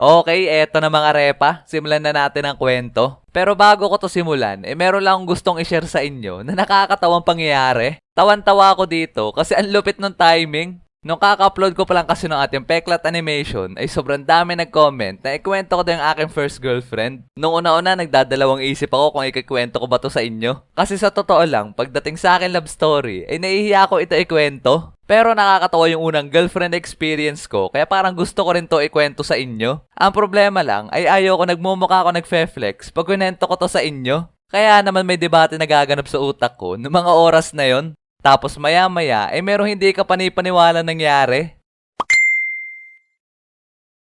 Okay, eto na mga repa. Simulan na natin ang kwento. Pero bago ko to simulan, meron lang akong gustong i-share sa inyo na nakakatawang pangyayari. Tawan-tawa ako dito kasi ang lupit ng timing. Nung kaka-upload ko pa lang kasi ng ating Peklat Animation, ay sobrang dami nag-comment na ikwento ko daw yung aking first girlfriend. Nung una-una, nagdadalawang isip ako kung ikikwento ko ba to sa inyo. Kasi sa totoo lang, pagdating sa akin love story, ay nahihiya ako ito ikwento. Pero nakakatawa yung unang girlfriend experience ko, kaya parang gusto ko rin to ikwento sa inyo. Ang problema lang ay ayaw ko nagmumukha ako nagfe-flex pag kwento ko to sa inyo. Kaya naman may debate na gaganap sa utak ko noong mga oras na yon. Tapos maya-maya, merong hindi ka panipaniwala nangyari.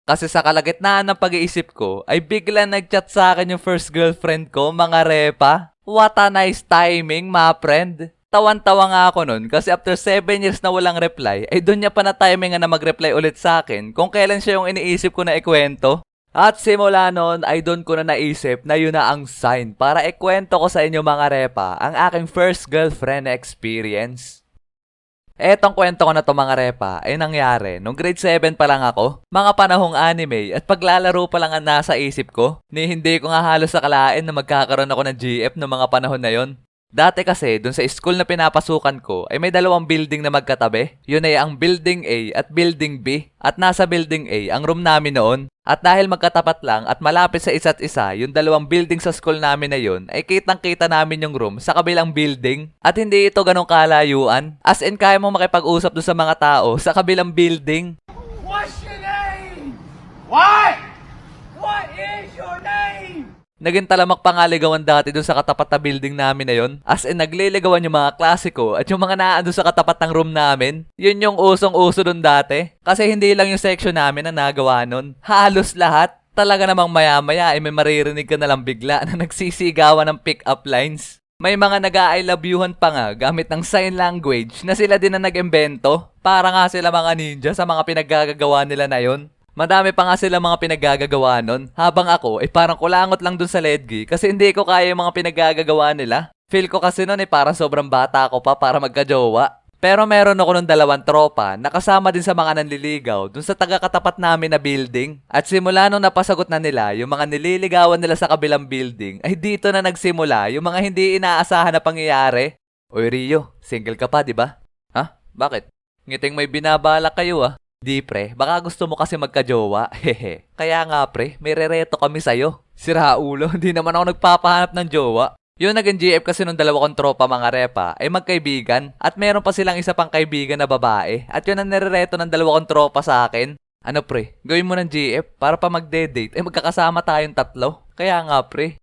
Kasi sa kalagitnaan ng pag-iisip ko, ay bigla nag-chat sa akin yung first girlfriend ko, mga repa. What a nice timing, my friend. Tawan-tawa nga ako nun kasi after 7 years na walang reply, ay doon niya pa na timing na mag-reply ulit sa akin kung kailan siya yung iniisip ko na ikwento. At simula noon ay doon ko na naisip na yun na ang sign para ikwento ko sa inyo mga repa ang aking first girlfriend experience. Etong kwento ko na to mga repa ay nangyari nung grade 7 pa lang ako, mga panahong anime at paglalaro pa lang ang nasa isip ko, ni hindi ko nga halos akalain na magkakaroon ako ng GF noong mga panahon na yon. Dati kasi, dun sa school na pinapasukan ko, ay may dalawang building na magkatabi. Yun ay ang Building A at Building B. At nasa Building A, ang room namin noon. At dahil magkatapat lang at malapit sa isa't isa, yung dalawang building sa school namin na yun, ay kitang-kita namin yung room sa kabilang building. At hindi ito ganong kalayuan. As in, kaya mo makipag-usap dun sa mga tao sa kabilang building. What's your name? What? What is your name? Naging talamak pa nga ligawan dati dun sa katapat na building namin na yon. As in, nagliligawan yung mga klasiko at yung mga naandun sa katapat ng room namin. Yun yung usong-uso dun dati. Kasi hindi lang yung section namin na nagawa nun. Halos lahat. Talaga namang maya-maya ay may maririnig ka na lang bigla na nagsisigawan ng pick-up lines. May mga nag-I love youhan pa nga gamit ng sign language na sila din na nag-imbento. Para nga sila mga ninja sa mga pinaggagawa nila na yon. Madami pa nga sila mga pinaggagawa nun. Habang ako, parang kulangot lang dun sa ledgi kasi hindi ko kaya yung mga pinaggagawa nila. Feel ko kasi nun parang sobrang bata ako pa para magkajowa. Pero meron ako nung dalawang tropa na kasama din sa mga nanliligaw dun sa taga-katapat namin na building. At simula nung napasagot na nila yung mga nililigawan nila sa kabilang building, ay dito na nagsimula yung mga hindi inaasahan na pangyayari. Oy Rio, single ka pa, di ba? Ha? Bakit? Ngiting may binabalak kayo ah. Di pre, baka gusto mo kasi magkajowa. Hehe. Kaya nga pre, may rereto kami sa'yo. Sira ulo, hindi naman ako nagpapahanap ng jowa. Yung naging GF kasi nung dalawa kong tropa mga repa ay magkaibigan at meron pa silang isa pang kaibigan na babae at yun ang nirereto ng dalawa kong tropa sa akin. Ano pre, gawin mo ng GF para pa magde-date magkakasama tayong tatlo. Kaya nga pre.